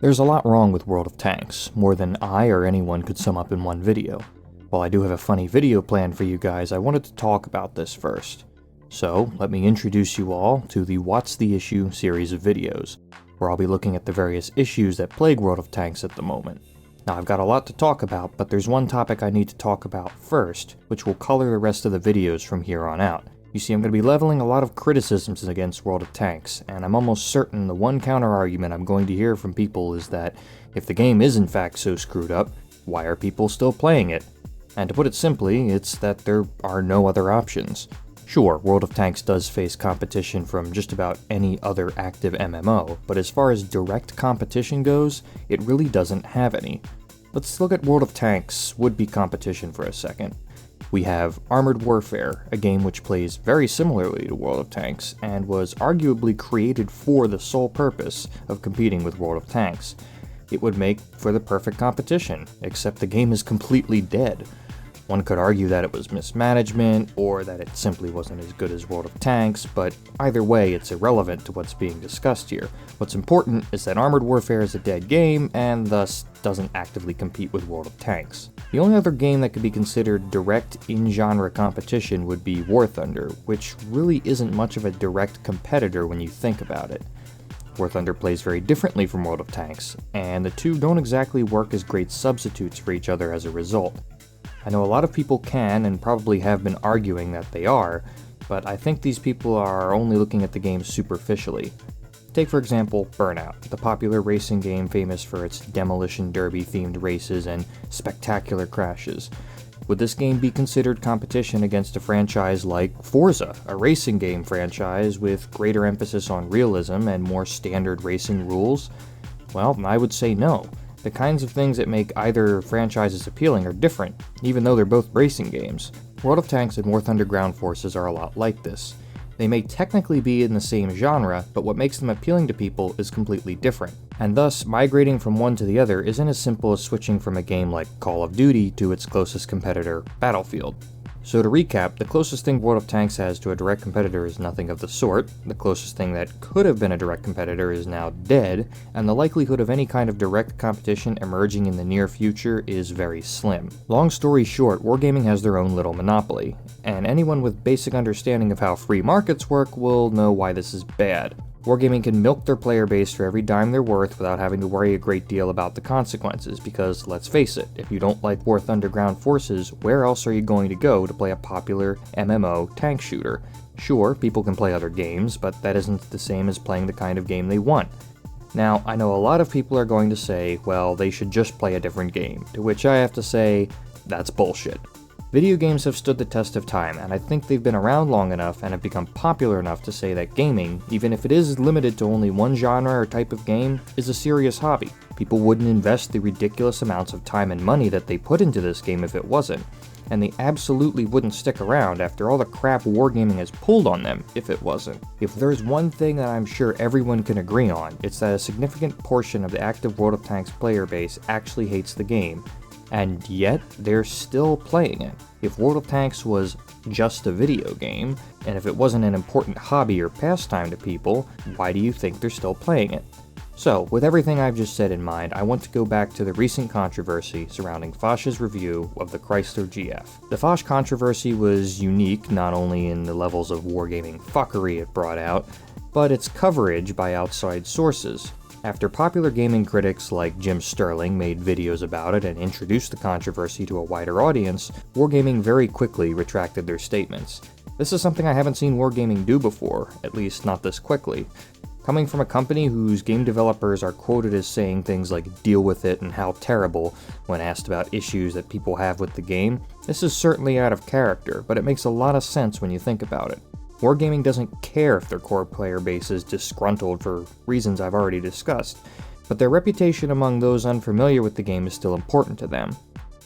There's a lot wrong with World of Tanks, more than I or anyone could sum up in one video. While I do have a funny video planned for you guys, I wanted to talk about this first. So, let me introduce you all to the What's the Issue series of videos, where I'll be looking at the various issues that plague World of Tanks at the moment. Now, I've got a lot to talk about, but there's one topic I need to talk about first, which will color the rest of the videos from here on out. You see, I'm going to be leveling a lot of criticisms against World of Tanks, and I'm almost certain the one counter-argument I'm going to hear from people is that if the game is in fact so screwed up, why are people still playing it? And to put it simply, it's that there are no other options. Sure, World of Tanks does face competition from just about any other active MMO, but as far as direct competition goes, it really doesn't have any. Let's look at World of Tanks' would-be competition for a second. We have Armored Warfare, a game which plays very similarly to World of Tanks, and was arguably created for the sole purpose of competing with World of Tanks. It would make for the perfect competition, except the game is completely dead. One could argue that it was mismanagement, or that it simply wasn't as good as World of Tanks, but either way, it's irrelevant to what's being discussed here. What's important is that Armored Warfare is a dead game, and thus doesn't actively compete with World of Tanks. The only other game that could be considered direct in-genre competition would be War Thunder, which really isn't much of a direct competitor when you think about it. War Thunder plays very differently from World of Tanks, and the two don't exactly work as great substitutes for each other as a result. I know a lot of people can and probably have been arguing that they are, but I think these people are only looking at the game superficially. Take for example Burnout, the popular racing game famous for its demolition derby themed races and spectacular crashes. Would this game be considered competition against a franchise like Forza, a racing game franchise with greater emphasis on realism and more standard racing rules? Well, I would say no. The kinds of things that make either franchises appealing are different, even though they're both racing games. World of Tanks and War Thunder Ground Forces are a lot like this. They may technically be in the same genre, but what makes them appealing to people is completely different. And thus, migrating from one to the other isn't as simple as switching from a game like Call of Duty to its closest competitor, Battlefield. So to recap, the closest thing World of Tanks has to a direct competitor is nothing of the sort, the closest thing that could have been a direct competitor is now dead, and the likelihood of any kind of direct competition emerging in the near future is very slim. Long story short, WarGaming has their own little monopoly, and anyone with basic understanding of how free markets work will know why this is bad. WarGaming can milk their player base for every dime they're worth without having to worry a great deal about the consequences, because let's face it, if you don't like War Thunder Ground Forces, where else are you going to go to play a popular MMO tank shooter? Sure, people can play other games, but that isn't the same as playing the kind of game they want. Now, I know a lot of people are going to say, well, they should just play a different game, to which I have to say, that's bullshit. Video games have stood the test of time, and I think they've been around long enough and have become popular enough to say that gaming, even if it is limited to only one genre or type of game, is a serious hobby. People wouldn't invest the ridiculous amounts of time and money that they put into this game if it wasn't, and they absolutely wouldn't stick around after all the crap WarGaming has pulled on them if it wasn't. If there's one thing that I'm sure everyone can agree on, it's that a significant portion of the active World of Tanks player base actually hates the game, and yet they're still playing it. If World of Tanks was just a video game, and if it wasn't an important hobby or pastime to people, why do you think they're still playing it? So, with everything I've just said in mind, I want to go back to the recent controversy surrounding Fosh's review of the Chrysler GF. The Fosh controversy was unique not only in the levels of wargaming fuckery it brought out, but its coverage by outside sources. After popular gaming critics like Jim Sterling made videos about it and introduced the controversy to a wider audience, WarGaming very quickly retracted their statements. This is something I haven't seen WarGaming do before, at least not this quickly. Coming from a company whose game developers are quoted as saying things like "deal with it" and "how terrible" when asked about issues that people have with the game, this is certainly out of character, but it makes a lot of sense when you think about it. WarGaming doesn't care if their core player base is disgruntled for reasons I've already discussed, but their reputation among those unfamiliar with the game is still important to them.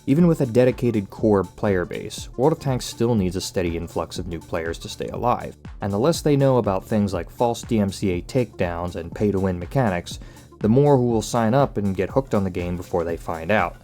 Even with a dedicated core player base, World of Tanks still needs a steady influx of new players to stay alive, and the less they know about things like false DMCA takedowns and pay-to-win mechanics, the more who will sign up and get hooked on the game before they find out.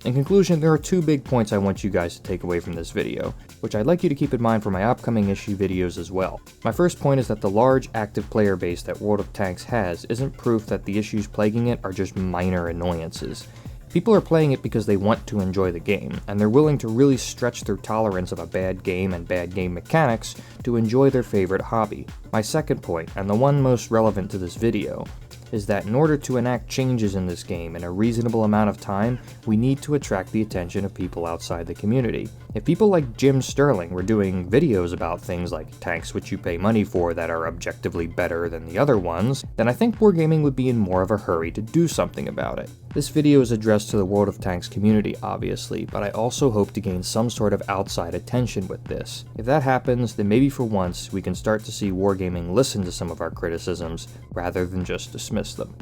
In conclusion, there are two big points I want you guys to take away from this video, which I'd like you to keep in mind for my upcoming issue videos as well. My first point is that the large active player base that World of Tanks has isn't proof that the issues plaguing it are just minor annoyances. People are playing it because they want to enjoy the game, and they're willing to really stretch their tolerance of a bad game and bad game mechanics to enjoy their favorite hobby. My second point, and the one most relevant to this video, is that in order to enact changes in this game in a reasonable amount of time, we need to attract the attention of people outside the community. If people like Jim Sterling were doing videos about things like tanks which you pay money for that are objectively better than the other ones, then I think WarGaming would be in more of a hurry to do something about it. This video is addressed to the World of Tanks community, obviously, but I also hope to gain some sort of outside attention with this. If that happens, then maybe for once we can start to see WarGaming listen to some of our criticisms rather than just dismiss them.